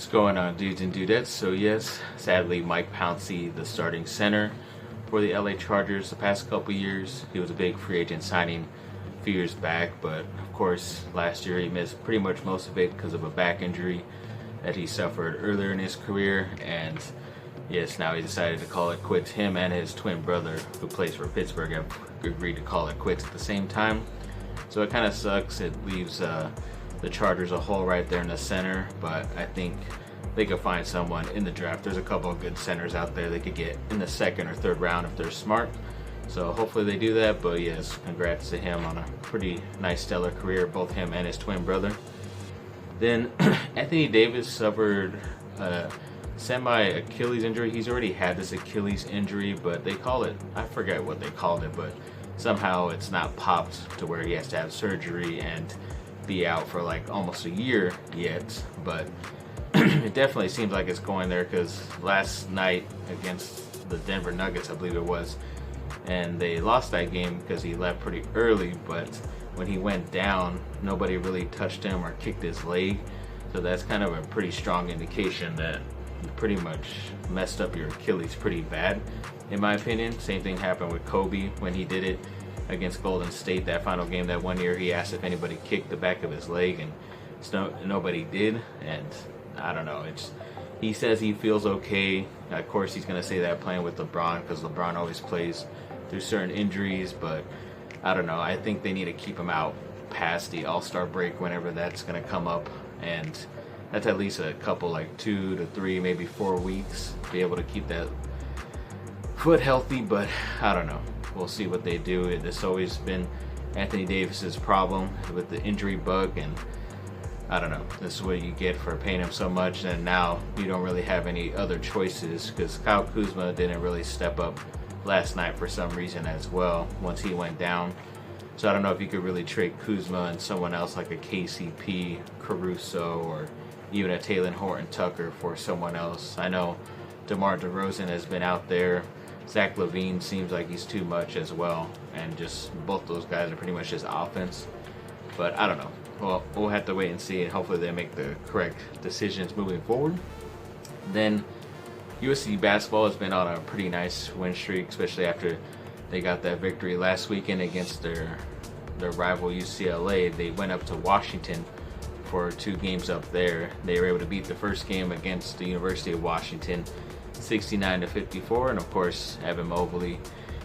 What's going on, dudes and dudettes? So yes, sadly Mike Pouncey, the starting center for the LA Chargers the past couple years. He was a big free agent signing a few years back, but of course last year he missed pretty much most of it because of a back injury that he suffered earlier in his career. And yes, now he decided to call it quits. Him and his twin brother, who plays for Pittsburgh, have agreed to call it quits at the same time. So it kind of sucks. It leaves the Chargers a hole right there in the center, but I think they could find someone in the draft. There's a couple of good centers out there they could get in the second or third round if they're smart. So hopefully they do that. But yes, congrats to him on a pretty nice stellar career, both him and his twin brother. Then Anthony Davis suffered a semi-Achilles injury. He's already had this Achilles injury, but they call it, I forget what they called it, but somehow it's not popped to where he has to have surgery and be out for like almost a year yet. But it definitely seems like it's going there, because last night against the Denver Nuggets, I believe it was, and they lost that game because he left pretty early, but when he went down, nobody really touched him or kicked his leg. So that's kind of a pretty strong indication that you pretty much messed up your Achilles pretty bad, in my opinion. Same thing happened with Kobe when he did it against Golden State, that final game that one year. He asked if anybody kicked the back of his leg, and nobody did. And I don't know, he says he feels okay. Of course he's going to say that playing with LeBron, because LeBron always plays through certain injuries, but I don't know. I think they need to keep him out past the All-Star break, whenever that's going to come up, and that's at least a couple, like 2 to 3, maybe 4 weeks, be able to keep that foot healthy. But I don't know, we'll see what they do. It's always been Anthony Davis's problem with the injury bug, and I don't know, this is what you get for paying him so much. And now you don't really have any other choices, because Kyle Kuzma didn't really step up last night for some reason as well once he went down. So I don't know if you could really trade Kuzma and someone else like a KCP, Caruso, or even a Talen Horton-Tucker for someone else. I know DeMar DeRozan has been out there. Zach LaVine seems like he's too much as well, and just both those guys are pretty much just offense. But I don't know. Well, we'll have to wait and see, and hopefully they make the correct decisions moving forward. Then USC basketball has been on a pretty nice win streak, especially after they got that victory last weekend against their rival UCLA. They went up to Washington for 2 games up there. They were able to beat the first game against the University of Washington 69-54, and of course Evan Mobley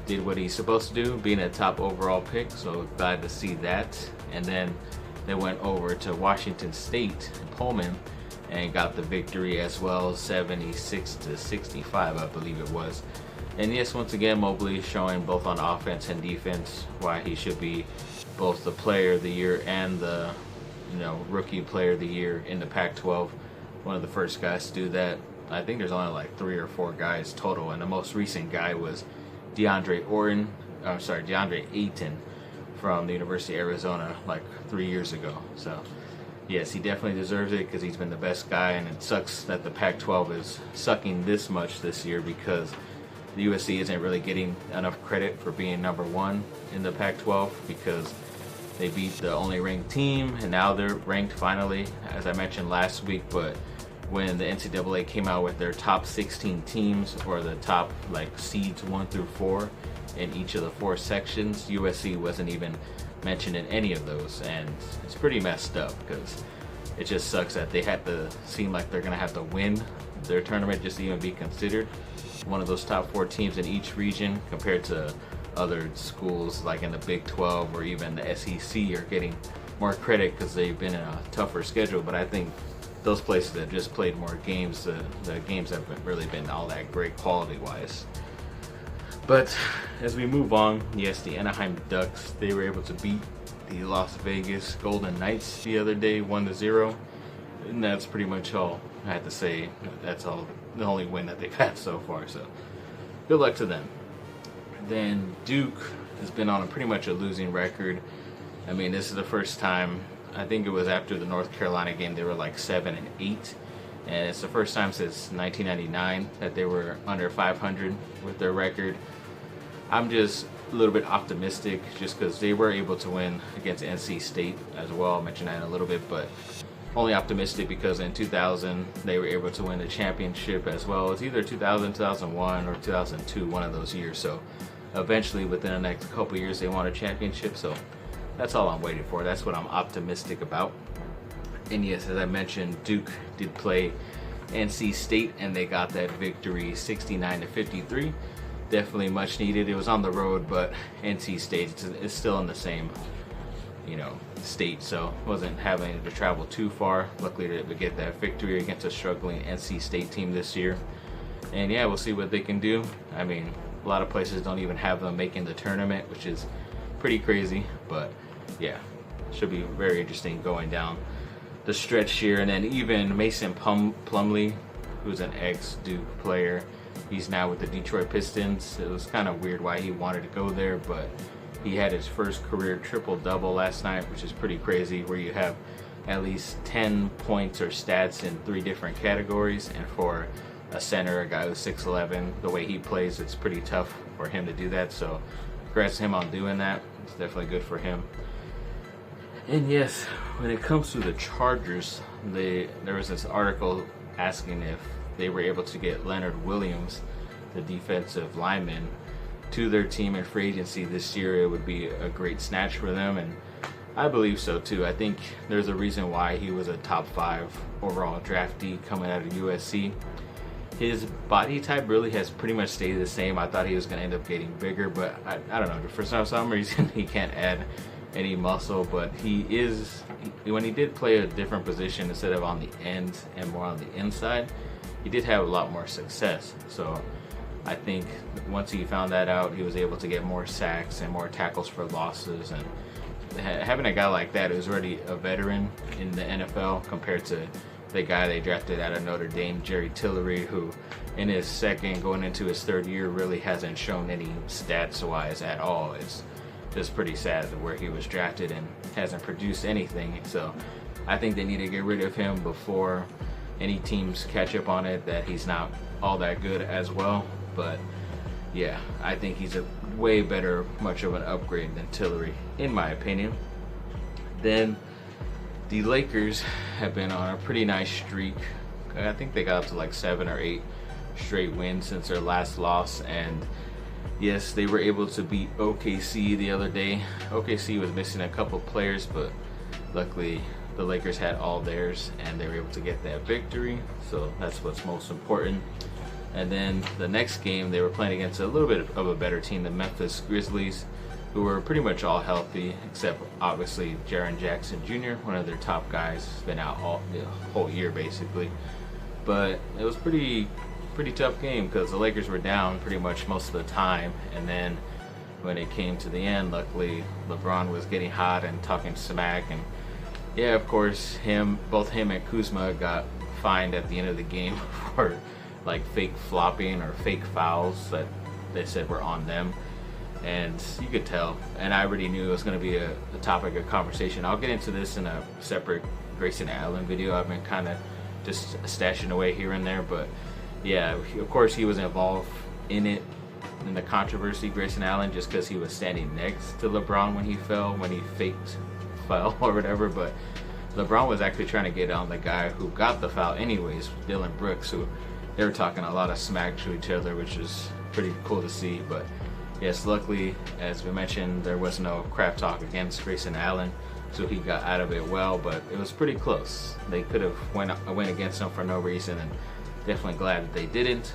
did what he's supposed to do, being a top overall pick, so glad to see that. And then they went over to Washington State in Pullman and got the victory as well, 76-65, I believe it was. And yes, once again, Mobley showing both on offense and defense why he should be both the player of the year and the rookie player of the year in the Pac-12. One of the first guys to do that. I think there's only like 3 or 4 guys total, and the most recent guy was DeAndre Ayton from the University of Arizona like 3 years ago. So yes, he definitely deserves it, because he's been the best guy, and it sucks that the Pac-12 is sucking this much this year, because the USC isn't really getting enough credit for being number 1 in the Pac-12, because they beat the only ranked team, and now they're ranked finally, as I mentioned last week. But when the NCAA came out with their top 16 teams, or the top seeds 1 through 4 in each of the 4 sections, USC wasn't even mentioned in any of those, and it's pretty messed up, because it just sucks that they had to seem like they're gonna have to win their tournament just to even be considered one of those top 4 teams in each region, compared to other schools like in the Big 12 or even the SEC are getting more credit because they've been in a tougher schedule. But I think those places that just played more games, the games haven't really been all that great quality wise. But as we move on, yes, the Anaheim Ducks, they were able to beat the Las Vegas Golden Knights the other day 1-0, and that's pretty much all I have to say. That's all, the only win that they've had so far, so good luck to them. Then Duke has been on pretty much a losing record. I mean, this is the first time, I think it was after the North Carolina game, they were like 7-8, and it's the first time since 1999 that they were under 500 with their record. I'm just a little bit optimistic, just because they were able to win against NC State as well. I'll mention that in a little bit, but only optimistic because in 2000 they were able to win the championship as well. It's either 2000, 2001, or 2002, one of those years. So eventually within the next couple years they won a championship. So that's all I'm waiting for. That's what I'm optimistic about. And yes, as I mentioned, Duke did play NC State and they got that victory 69-53. Definitely much needed. It was on the road, but NC State is still in the same, state, so wasn't having to travel too far. Luckily to get that victory against a struggling NC State team this year. And yeah, we'll see what they can do. I mean, a lot of places don't even have them making the tournament, which is pretty crazy, but yeah, should be very interesting going down the stretch here. And then even Mason Plumlee, who's an ex-Duke player, he's now with the Detroit Pistons. It was kind of weird why he wanted to go there, but he had his first career triple-double last night, which is pretty crazy, where you have at least 10 points or stats in 3 different categories. And for a center, a guy who's 6'11", the way he plays, it's pretty tough for him to do that. So congrats to him on doing that. It's definitely good for him. And yes, when it comes to the Chargers, there was this article asking if they were able to get Leonard Williams, the defensive lineman, to their team in free agency this year. It would be a great snatch for them, and I believe so too. I think there's a reason why he was a top 5 overall draftee coming out of USC. His body type really has pretty much stayed the same. I thought he was going to end up getting bigger, but I don't know. For some reason, he can't add any muscle, but when he did play a different position instead of on the end and more on the inside, he did have a lot more success. So I think once he found that out, he was able to get more sacks and more tackles for losses. And having a guy like that who's already a veteran in the NFL compared to the guy they drafted out of Notre Dame, Jerry Tillery, who in his second, going into his 3rd year, really hasn't shown any stats-wise at all. It's just pretty sad where he was drafted and hasn't produced anything. So I think they need to get rid of him before any teams catch up on it that he's not all that good as well. But yeah, I think he's a way better, much of an upgrade than Tillery, in my opinion. Then the Lakers have been on a pretty nice streak. I think they got up to like 7 or 8 straight wins since their last loss. And yes, they were able to beat OKC the other day. OKC was missing a couple players, but luckily the Lakers had all theirs and they were able to get that victory. So that's what's most important. And then the next game, they were playing against a little bit of a better team, the Memphis Grizzlies, who were pretty much all healthy, except obviously Jaren Jackson Jr., one of their top guys, has been out the whole year basically. But it was pretty tough game because the Lakers were down pretty much most of the time. And then when it came to the end, luckily LeBron was getting hot and talking smack. And yeah, of course, both him and Kuzma got fined at the end of the game for like fake flopping or fake fouls that they said were on them. And you could tell, and I already knew it was going to be a topic of conversation. I'll get into this in a separate Grayson Allen video. I've been kind of just stashing away here and there, but yeah, of course he was involved in the controversy, Grayson Allen, just because he was standing next to LeBron when he faked foul or whatever. But LeBron was actually trying to get on the guy who got the foul anyways, Dylan Brooks, who they were talking a lot of smack to each other, which is pretty cool to see. But yes, luckily, as we mentioned, there was no crap talk against Grayson Allen, so he got out of it well. But it was pretty close. They could have went against him for no reason, and definitely glad that they didn't.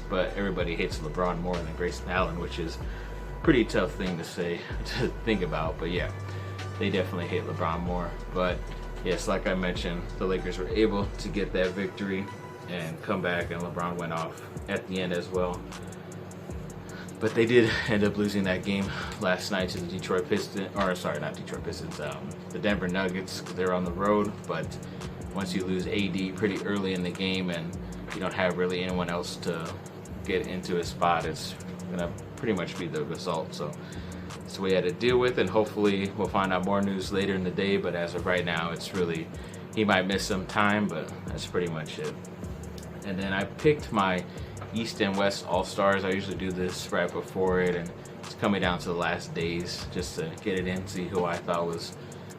But everybody hates LeBron more than Grayson Allen, which is a pretty tough thing to say, to think about. But yeah, they definitely hate LeBron more. But yes, like I mentioned, the Lakers were able to get that victory and come back, and LeBron went off at the end as well. But they did end up losing that game last night to the Detroit Pistons, or sorry, not Detroit Pistons, the Denver Nuggets. They're on the road, but once you lose AD pretty early in the game and you don't have really anyone else to get into his spot, it's gonna pretty much be the result. So that's what we had to deal with, and hopefully we'll find out more news later in the day. But as of right now, it's really, he might miss some time, but that's pretty much it. And then I picked my East and West All-Stars. I usually do this right before it, and it's coming down to the last days just to get it in, see who I thought was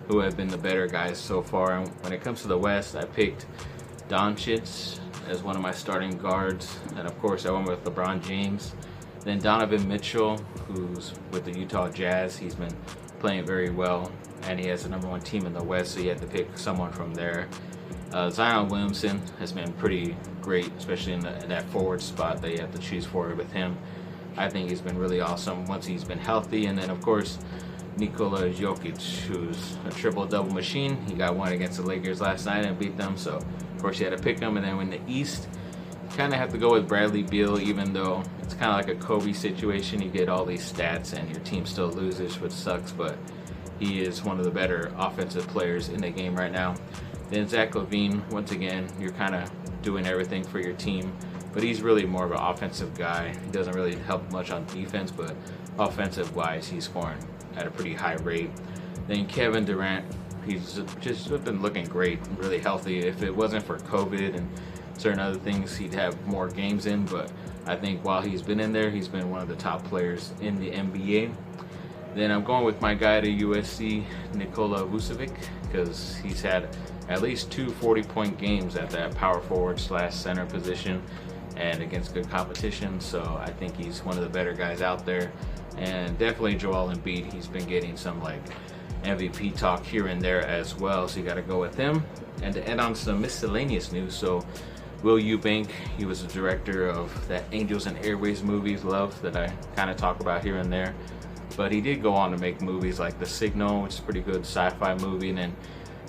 who have been the better guys so far. And when it comes to the West, I picked Doncic as one of my starting guards, and of course I went with LeBron James. Then Donovan Mitchell, who's with the Utah Jazz. He's been playing very well, and he has the #1 team in the West, so you had to pick someone from there. Zion Williamson has been pretty great, especially in that forward spot that you have to choose for with him. I think he's been really awesome once he's been healthy. And then of course Nikola Jokic, who's a triple-double machine. He got one against the Lakers last night and beat them, so of course you had to pick him. And then in the East, you kind of have to go with Bradley Beal, even though it's kind of like a Kobe situation. You get all these stats and your team still loses, which sucks, but he is one of the better offensive players in the game right now. Then Zach LaVine, once again, you're kind of doing everything for your team, but he's really more of an offensive guy. He doesn't really help much on defense, but offensive-wise, he's scoring at a pretty high rate. Then Kevin Durant, he's just been looking great, really healthy. If it wasn't for COVID and certain other things, he'd have more games in, but I think while he's been in there, he's been one of the top players in the NBA. Then I'm going with my guy to USC, Nikola Vucevic, because he's had at least 2 40-point games at that power forward / center position and against good competition, so I think he's one of the better guys out there. And definitely Joel Embiid, he's been getting some like MVP talk here and there as well, so you got to go with him. And to end on some miscellaneous news, so Will Eubank, he was the director of that Angels and Airways movies, Love, that I kind of talk about here and there. But he did go on to make movies like The Signal, which is a pretty good sci-fi movie. And then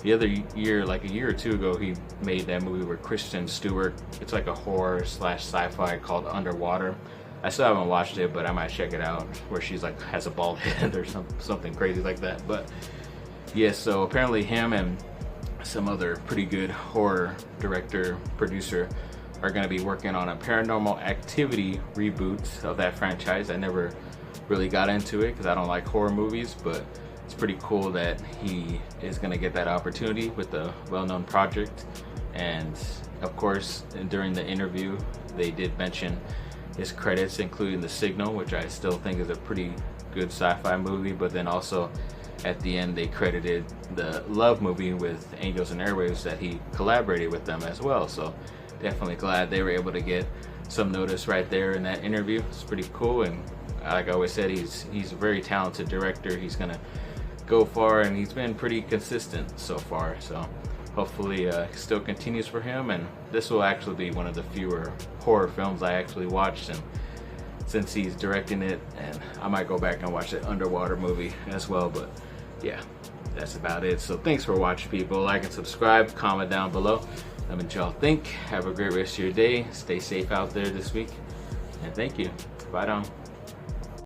the other year, like a year or two ago, he made that movie with Kristen Stewart. It's like a horror / sci-fi called Underwater. I still haven't watched it, but I might check it out, where she's like has a bald head or something crazy like that. But yeah, so apparently him and some other pretty good horror director, producer are going to be working on a Paranormal Activity reboot of that franchise. I never really got into it because I don't like horror movies, but it's pretty cool that he is going to get that opportunity with a well-known project. And of course, during the interview, they did mention his credits, including The Signal, which I still think is a pretty good sci-fi movie, but then also at the end they credited the Love movie with Angels and Airwaves, that he collaborated with them as well. So definitely glad they were able to get some notice right there in that interview. It's pretty cool, and like I always said, he's a very talented director. He's gonna go far, and he's been pretty consistent so far, so hopefully still continues for him. And this will actually be one of the fewer horror films I actually watched, and since he's directing it, and I might go back and watch the Underwater movie as well. But yeah, that's about it. So thanks for watching, people. Like and subscribe, comment down below. Let me know what y'all think. Have a great rest of your day. Stay safe out there this week, and thank you. Bye down.